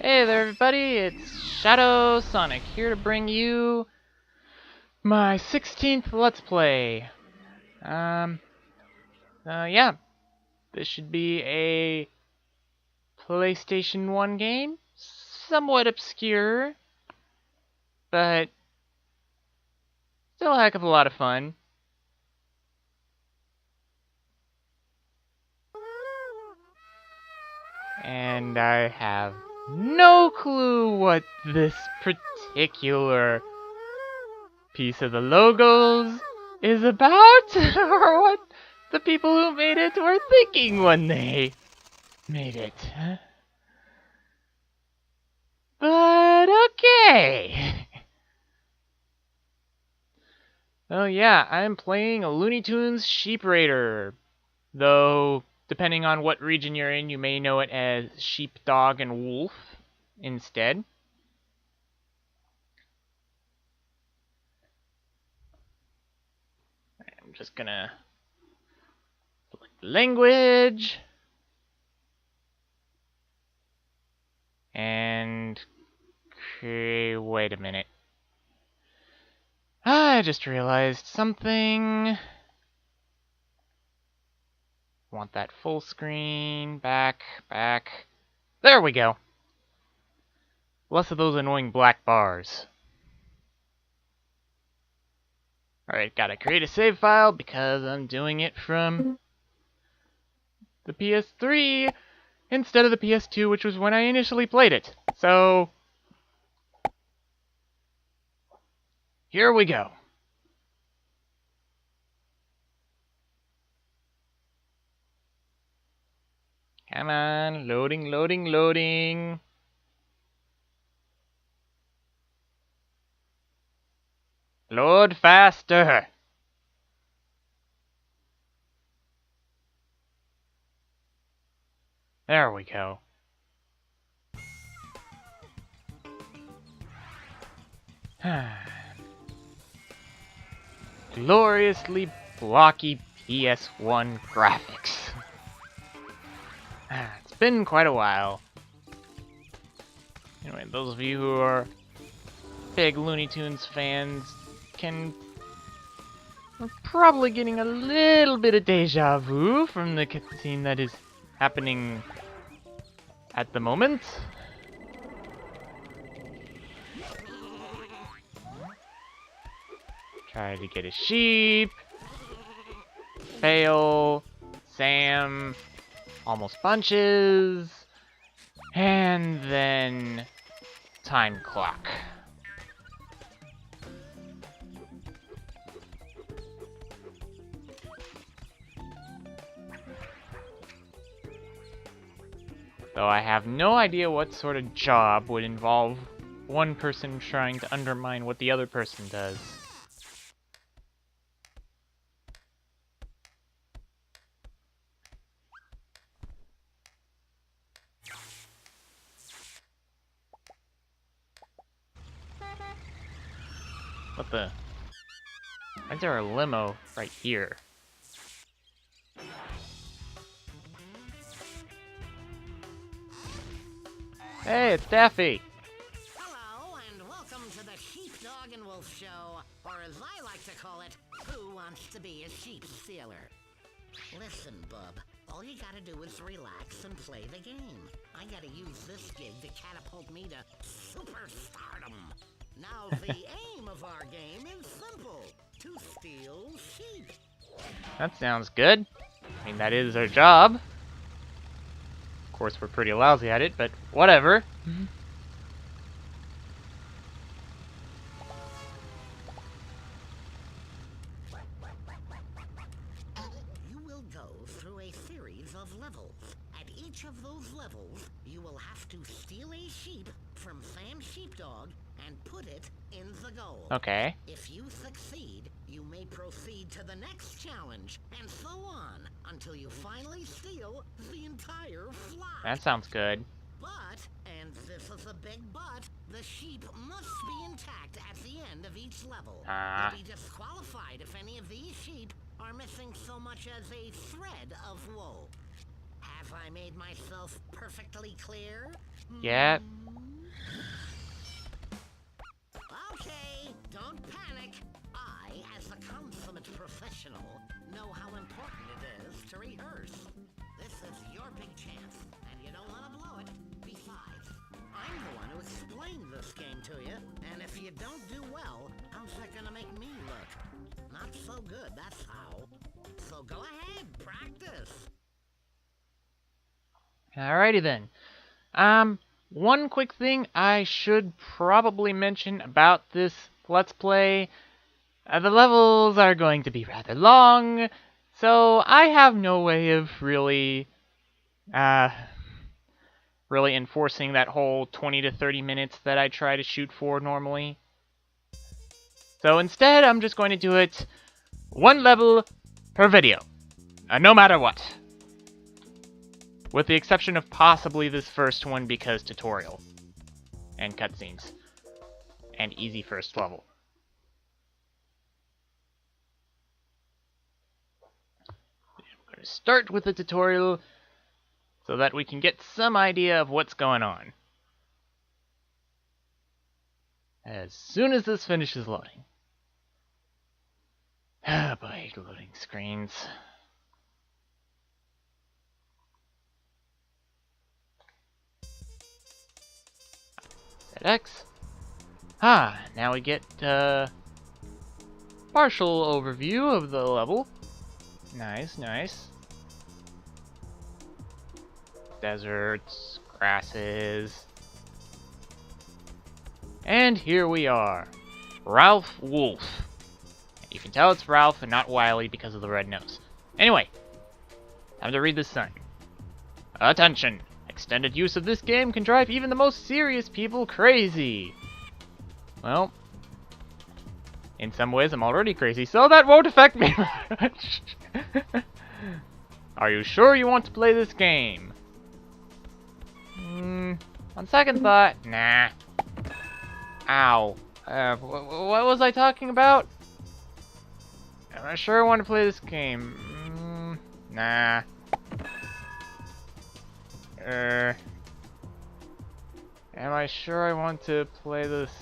Hey there everybody, it's ShadwSonic here to bring you my 16th Let's Play. Yeah, this should be a PlayStation 1 game, somewhat obscure, but still a heck of a lot of fun. And I have no clue what this particular piece of the logos is about, or what the people who made it were thinking when they made it. But okay. Oh yeah, I'm playing a Looney Tunes Sheep Raider. Though, depending on what region you're in, you may know it as Sheep, Dog, and Wolf instead. I'm just gonna select language. And okay, wait a minute. I just realized something. Want that full screen, back. There we go. Less of those annoying black bars. Alright, gotta create a save file because I'm doing it from the PS3 instead of the PS2, which was when I initially played it. So, here we go. Come on, loading. Load faster. There we go. Gloriously blocky PS1 graphics. It's been quite a while. Anyway, those of you who are big Looney Tunes fans are probably getting a little bit of deja vu from the cutscene that is happening at the moment. Try to get a sheep. Fail. Sam almost bunches. And then time clock. Though I have no idea what sort of job would involve one person trying to undermine what the other person does. What the? Why is there a limo right here? Hey, it's Daffy! Hello, and welcome to the Sheep, Dog, and Wolf Show, or as I like to call it, Who Wants to Be a Sheep Stealer? Listen, bub, all you gotta do is relax and play the game. I gotta use this gig to catapult me to superstardom. Now, the aim of our game is simple, to steal sheep. That sounds good. I mean, that is our job. Of course, we're pretty lousy at it, but whatever. You will go through a series of levels. At each of those levels, you will have to steal a sheep from Sam Sheepdog and put it in the goal. Okay. If you succeed, you may proceed to the next challenge, and so on, until you finally steal the entire flock. That sounds good. But, and this is a big but, the sheep must be intact at the end of each level. You'll be disqualified if any of these sheep are missing so much as a thread of wool. Have I made myself perfectly clear? Yeah. professional, know how important it is to rehearse. This is your big chance, and you don't want to blow it. Besides, I'm the one who explained this game to you, and if you don't do well, how's that gonna make me look? Not so good, that's how. So go ahead, practice. Alrighty then. One quick thing I should probably mention about this Let's Play. The levels are going to be rather long, so I have no way of really enforcing that whole 20 to 30 minutes that I try to shoot for normally. So instead, I'm just going to do it one level per video, no matter what. With the exception of possibly this first one because tutorial and cutscenes and easy first level. I'm going to start with the tutorial so that we can get some idea of what's going on as soon as this finishes loading. Ah, boy, loading screens. X. Now we get partial overview of the level. Nice, nice. Deserts, grasses. And here we are. Ralph Wolf. You can tell it's Ralph and not Wiley because of the red nose. Anyway, time to read this sign. Attention! Extended use of this game can drive even the most serious people crazy. Well, in some ways I'm already crazy, so that won't affect me much. Are you sure you want to play this game? On second thought, nah. Ow. What was I talking about? Am I sure I want to play this game? Nah. Am I sure I want to play this?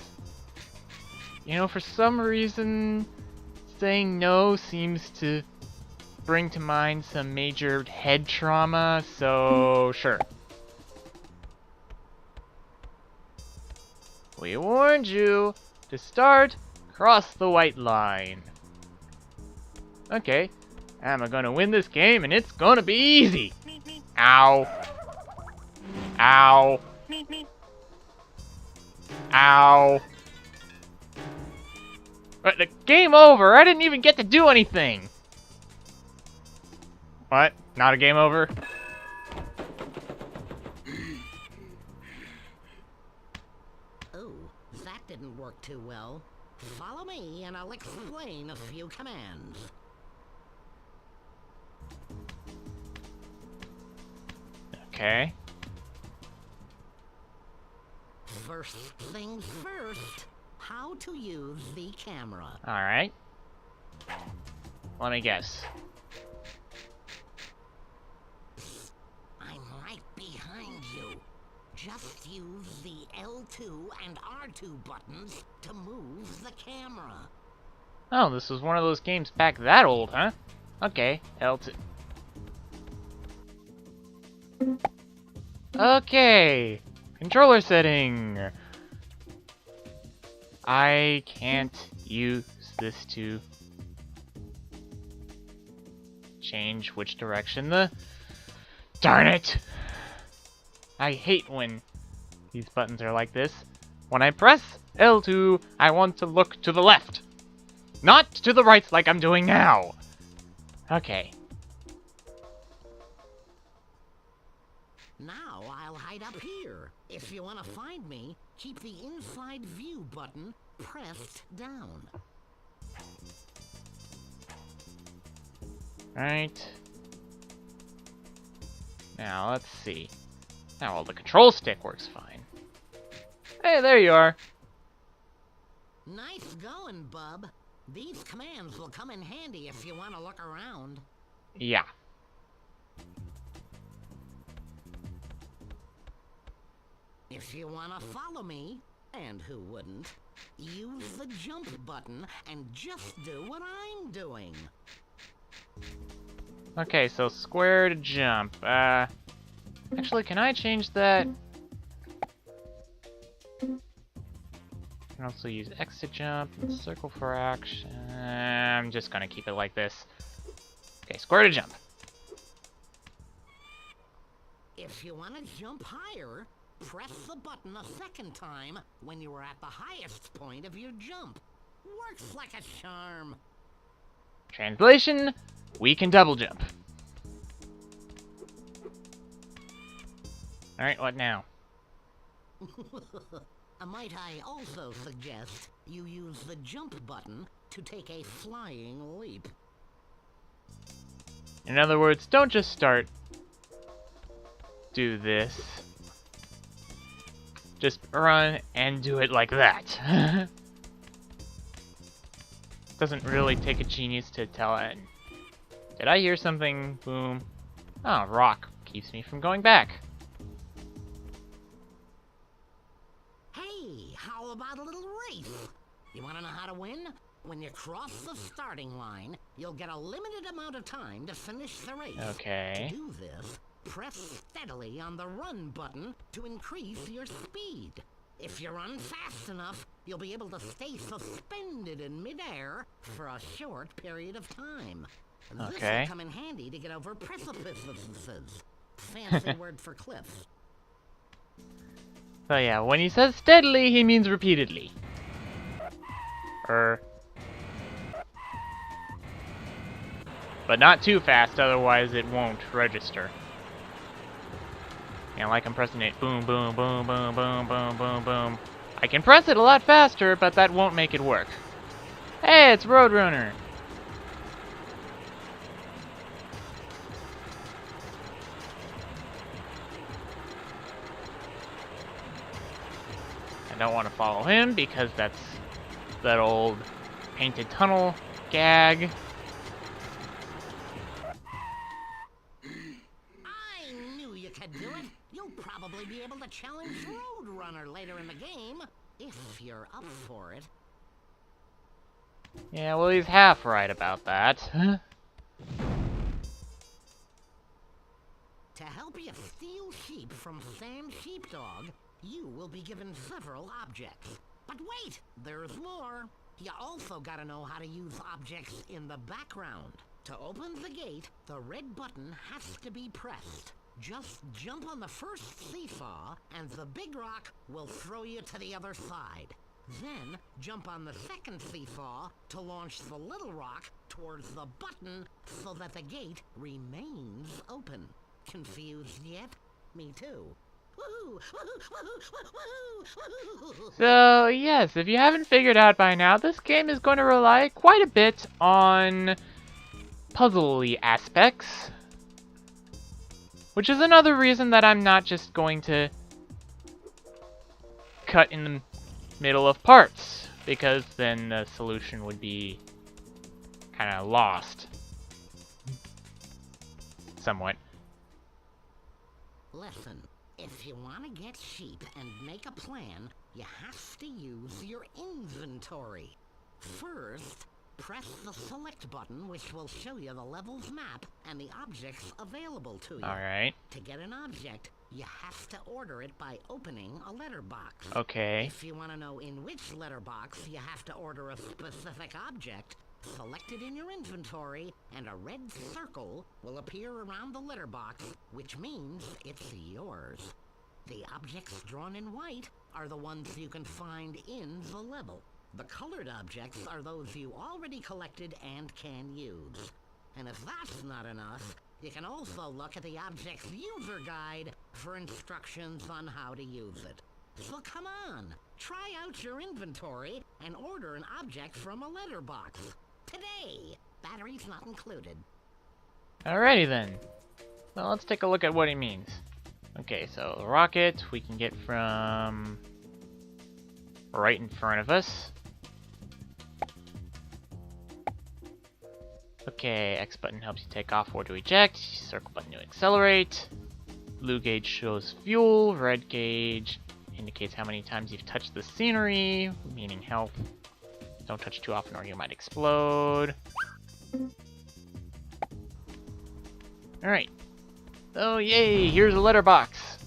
You know, for some reason, saying no seems to bring to mind some major head trauma, so sure. We warned you to start, cross the white line. Okay, I'm gonna win this game and it's gonna be easy. Ow. Ow. Ow. But the game over! I didn't even get to do anything! What? Not a game over? Oh, that didn't work too well. Follow me and I'll explain a few commands. Okay. First things first, how to use the camera. Alright. Let me guess. I'm right behind you. Just use the L2 and R2 buttons to move the camera. Oh, this was one of those games back that old, huh? Okay, L2. Okay, controller setting. I can't use this to change which direction the... Darn it! I hate when these buttons are like this. When I press L2, I want to look to the left. Not to the right like I'm doing now. Okay. Now I'll hide up here. If you want to find me, keep the inside view button pressed down. Right. Now, let's see. Now, well, the control stick works fine. Hey, there you are. Nice going, bub. These commands will come in handy if you want to look around. Yeah. If you want to follow me, and who wouldn't, use the jump button and just do what I'm doing. Okay, so square to jump. Actually, can I change that? I can also use X to jump and circle for action. I'm just gonna keep it like this. Okay, square to jump. If you want to jump higher, press the button a second time when you are at the highest point of your jump. Works like a charm. Translation, we can double jump. Alright, what now? Might I also suggest you use the jump button to take a flying leap? In other words, don't just start. Do this. Just run and do it like that. Doesn't really take a genius to tell it. Did I hear something? Boom. Oh, rock keeps me from going back. Hey, how about a little race? You want to know how to win? When you cross the starting line, you'll get a limited amount of time to finish the race. Okay. To do this, press steadily on the run button to increase your speed. If you run fast enough, you'll be able to stay suspended in midair for a short period of time. This will come in handy to get over precipices. Fancy word for cliffs. So yeah, when he says steadily, he means repeatedly. But not too fast, otherwise it won't register. Yeah, like I'm pressing it. Boom, boom, boom, boom, boom, boom, boom, boom. I can press it a lot faster, but that won't make it work. Hey, it's Roadrunner! I don't want to follow him because that's that old painted tunnel gag. I knew you could do it. You'll probably be able to challenge Roadrunner later in the game, if you're up for it. Yeah, well, he's half right about that. To help you steal sheep from Sam Sheepdog, you will be given several objects. But wait, there's more. You also gotta know how to use objects in the background. To open the gate, the red button has to be pressed. Just jump on the first seesaw, and the big rock will throw you to the other side. Then, jump on the second seesaw to launch the little rock towards the button so that the gate remains open. Confused yet? Me too. So, yes, if you haven't figured out by now, this game is going to rely quite a bit on puzzle-y aspects. Which is another reason that I'm not just going to cut in the middle of parts, because then the solution would be kind of lost. Somewhat. Listen, if you want to get sheep and make a plan, you have to use your inventory. First, press the select button, which will show you the level's map and the objects available to you. Alright. To get an object, you have to order it by opening a letterbox. Okay. If you want to know in which letterbox you have to order a specific object, select it in your inventory, and a red circle will appear around the letterbox, which means it's yours. The objects drawn in white are the ones you can find in the level. The colored objects are those you already collected and can use. And if that's not enough, you can also look at the object's user guide for instructions on how to use it. So come on, try out your inventory and order an object from a letterbox. Today, batteries not included. Alrighty then. Well, let's take a look at what he means. Okay, so the rocket we can get from right in front of us. Okay, X button helps you take off or to eject, circle button to accelerate. Blue gauge shows fuel, red gauge indicates how many times you've touched the scenery, meaning health. Don't touch too often or you might explode. Alright. Oh, yay! Here's a letterbox.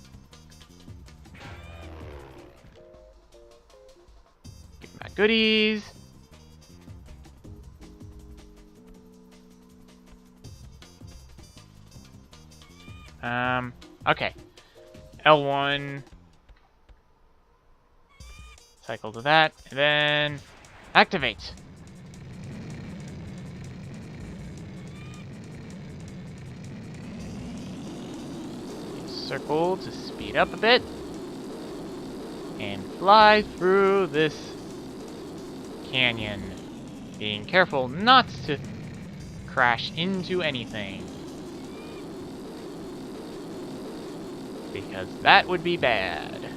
Get my goodies. Okay. L1. Cycle to that, and then activate. Circle to speed up a bit. And fly through this canyon. Being careful not to crash into anything. Because that would be bad.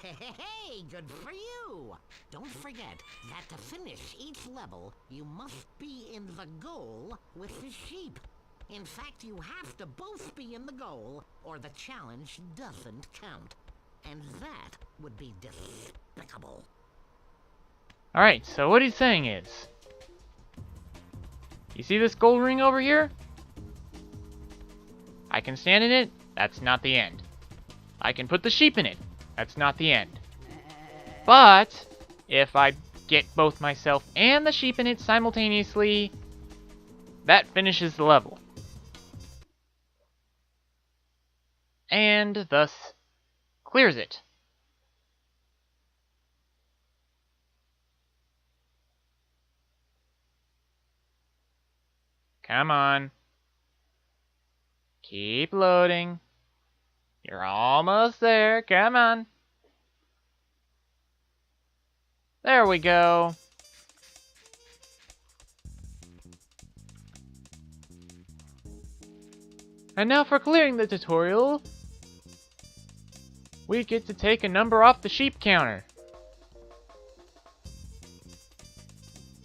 Hey, good for you! Don't forget that to finish each level, you must be in the goal with the sheep. In fact, you have to both be in the goal, or the challenge doesn't count. And that would be despicable. Alright, so what he's saying is... You see this gold ring over here? I can stand in it, that's not the end. I can put the sheep in it, that's not the end. But, if I get both myself and the sheep in it simultaneously, that finishes the level. And thus, clears it. Come on. Keep loading. You're almost there. Come on. There we go. And now for clearing the tutorial, we get to take a number off the sheep counter.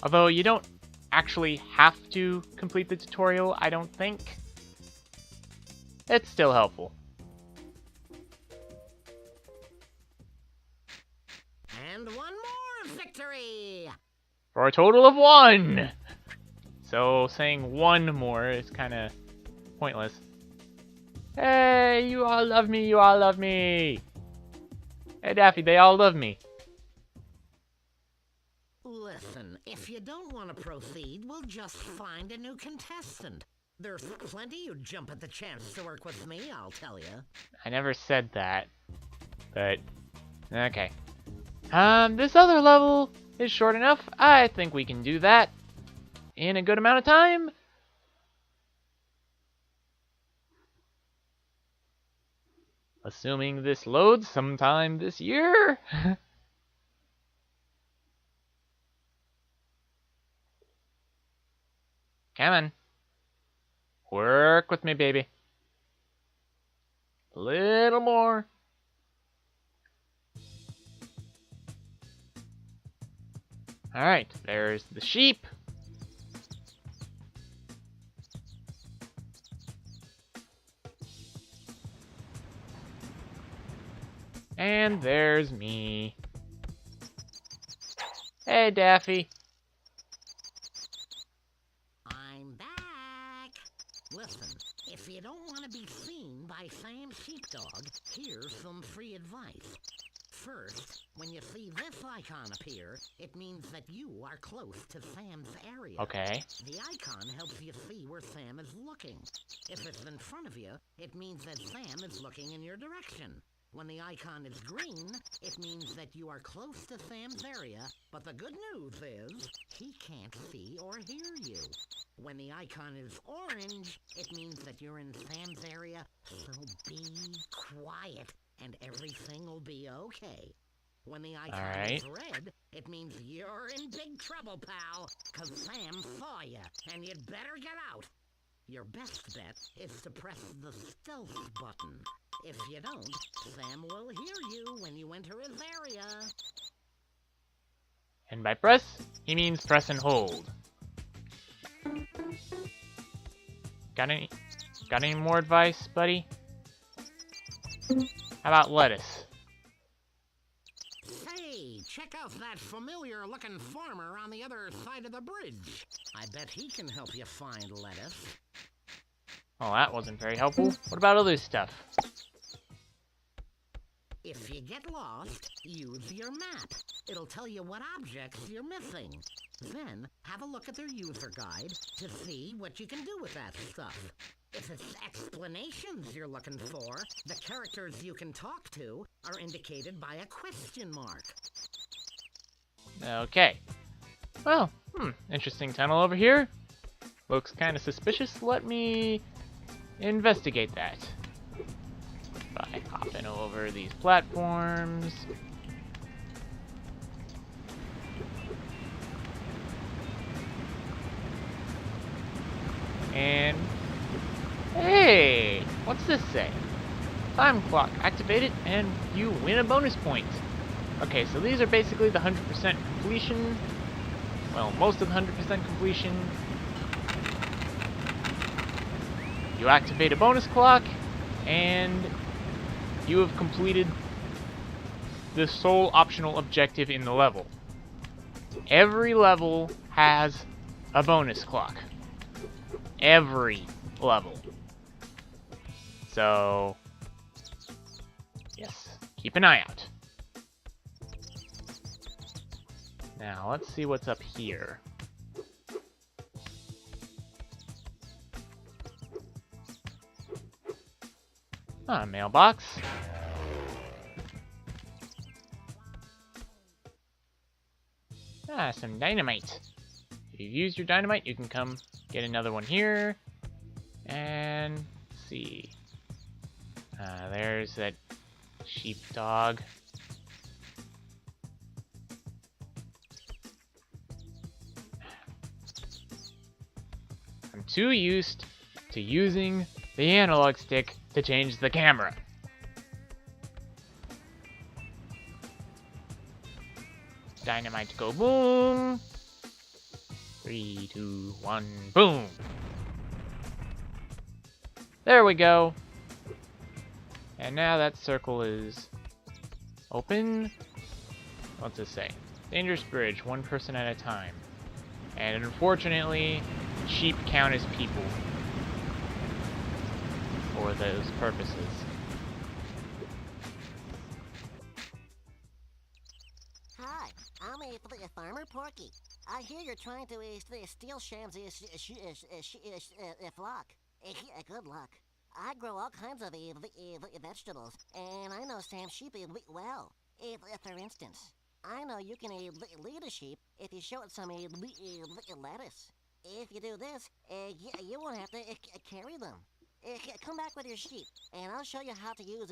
Although you don't actually have to complete the tutorial, I don't think. It's still helpful. And one more victory! For a total of 1! So saying 1 more is kind of pointless. Hey, you all love me, you all love me! Hey Daffy, they all love me. Listen, if you don't want to proceed, we'll just find a new contestant. There's plenty who'd jump at the chance to work with me, I'll tell you. I never said that, but okay. This other level is short enough. I think we can do that in a good amount of time. Assuming this loads sometime this year. Come on. Work with me, baby. A little more. Alright, there's the sheep. And there's me. Hey, Daffy. I'm back. Listen, if you don't want to be seen by Sam's sheepdog, here's some free advice. First, when you see this icon appear, it means that you are close to Sam's area. Okay. The icon helps you see where Sam is looking. If it's in front of you, it means that Sam is looking in your direction. When the icon is green, it means that you are close to Sam's area, but the good news is, he can't see or hear you. When the icon is orange, it means that you're in Sam's area, so be quiet, and everything will be okay. When the icon is red, it means you're in big trouble, pal, 'cause Sam saw you, and you'd better get out. Your best bet is to press the stealth button. If you don't, Sam will hear you when you enter his area. And by press, he means press and hold. Got any more advice, buddy? How about lettuce? Say, funnier-looking farmer on the other side of the bridge. I bet he can help you find lettuce. Well, that wasn't very helpful. What about other stuff? If you get lost, use your map. It'll tell you what objects you're missing. Then, have a look at their user guide to see what you can do with that stuff. If it's explanations you're looking for, the characters you can talk to are indicated by a question mark. Okay. Well, interesting tunnel over here. Looks kind of suspicious. Let me investigate that by hopping over these platforms. And hey, what's this say? Time clock activated and you win a bonus point. Okay, so these are basically the 100% completion. Well, most of the 100% completion. You activate a bonus clock, and you have completed the sole optional objective in the level. Every level has a bonus clock. Every level. So, yes, keep an eye out. Now, let's see what's up here. Ah, mailbox. Ah, some dynamite. If you've used your dynamite, you can come get another one here. And let's see. There's that sheepdog. I'm too used to using the analog stick to change the camera. Dynamite go boom. 3, 2, 1, boom. There we go. And now that circle is open. What's it say? Dangerous bridge, one person at a time. And unfortunately, sheep count as people for those purposes. Hi, I'm a farmer Porky. I hear you're trying to steal Sham's flock. Good luck. I grow all kinds of vegetables, and I know Sam's sheep well. For instance, I know you can lead a sheep if you show it some lettuce. If you do this, you won't have to carry them. Come back with your sheep, and I'll show you how to use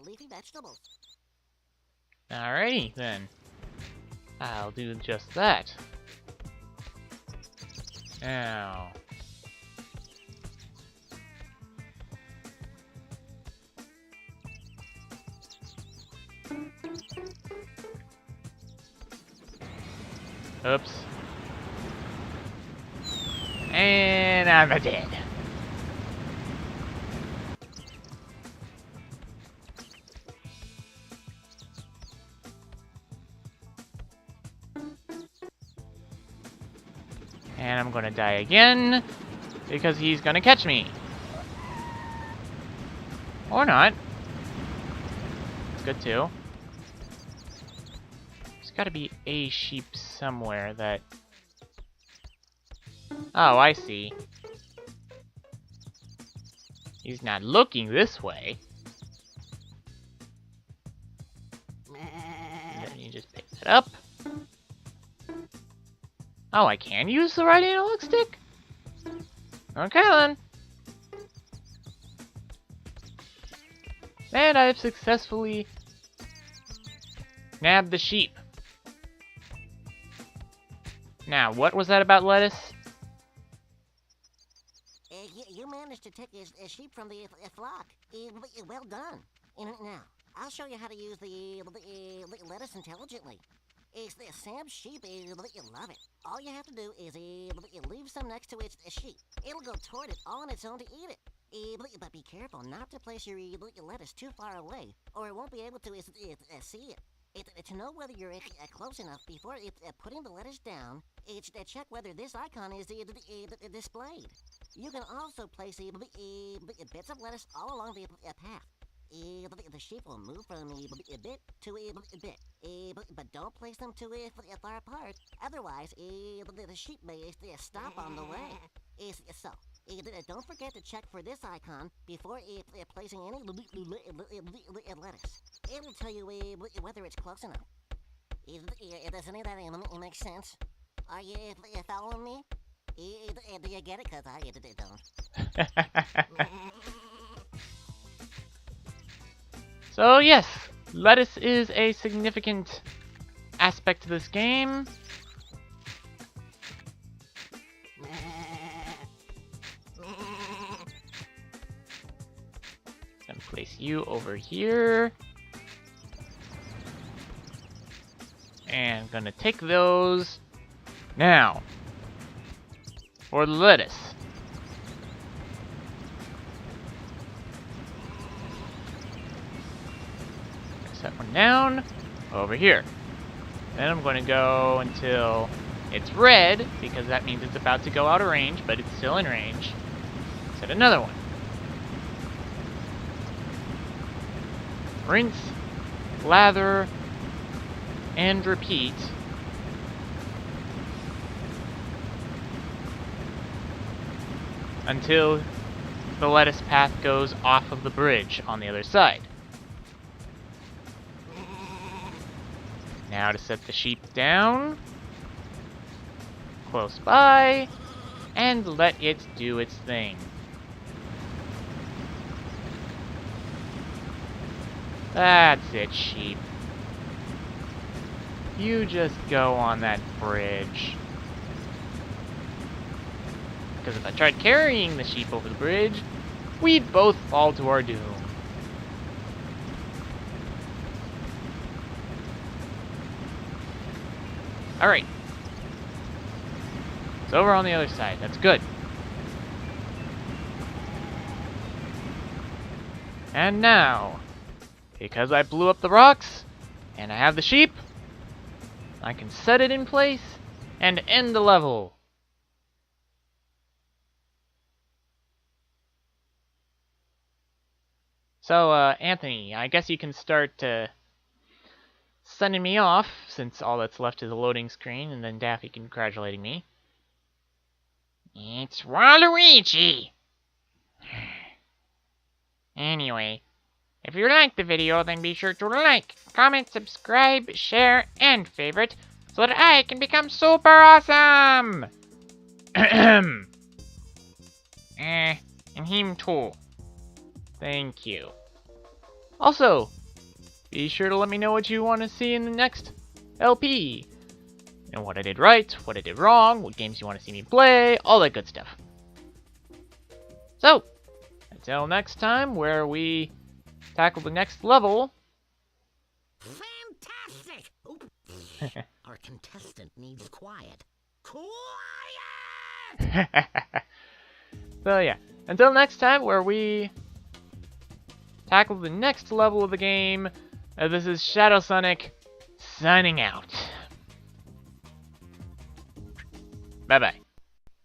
leafy vegetables. Alrighty then. I'll do just that. Now. Oops. And I'm dead. And I'm gonna die again, because he's gonna catch me. Or not. It's good too. There's gotta be a sheep somewhere that... Oh, I see. He's not looking this way. And then you just pick it up. Oh, I can use the right analog stick? Okay then. And I've successfully nabbed the sheep. Now, what was that about lettuce? You managed to take a sheep from the flock. Well done. Now, I'll show you how to use the lettuce intelligently. Sam's sheep love it. All you have to do is leave some next to its sheep. It'll go toward it all on its own to eat it. But be careful not to place your lettuce too far away, or it won't be able to see it. To know whether you're close enough before putting the lettuce down, check whether this icon is displayed. You can also place bits of lettuce all along the path. The sheep will move from a bit to a bit, but don't place them too far apart. Otherwise, the sheep may stop on the way. So, don't forget to check for this icon before placing any lettuce. It'll tell you whether it's close enough. Does any of that make sense? Are you following me? Do you get it? Because I don't. So yes, lettuce is a significant aspect to this game. Gonna place you over here. And gonna take those. Now, for the lettuce. Set one down, over here. Then I'm going to go until it's red, because that means it's about to go out of range, but it's still in range. Set another one. Rinse, lather, and repeat. Until the lettuce path goes off of the bridge on the other side. Now to set the sheep down, close by, and let it do its thing. That's it, sheep. You just go on that bridge. Because if I tried carrying the sheep over the bridge, we'd both fall to our doom. Alright. It's over on the other side. That's good. And now, because I blew up the rocks, and I have the sheep, I can set it in place and end the level. So, Anthony, I guess you can start sending me off, since all that's left is a loading screen, and then Daffy congratulating me. It's Waluigi! Anyway, if you liked the video, then be sure to like, comment, subscribe, share, and favorite, so that I can become super awesome! And him too. Thank you. Also, be sure to let me know what you want to see in the next LP. And what I did right, what I did wrong, what games you want to see me play, all that good stuff. So, until next time, where we tackle the next level. Fantastic! Our contestant needs quiet. Quiet! So yeah, until next time, where we tackle the next level of the game. This is ShadwSonic, signing out. Bye-bye.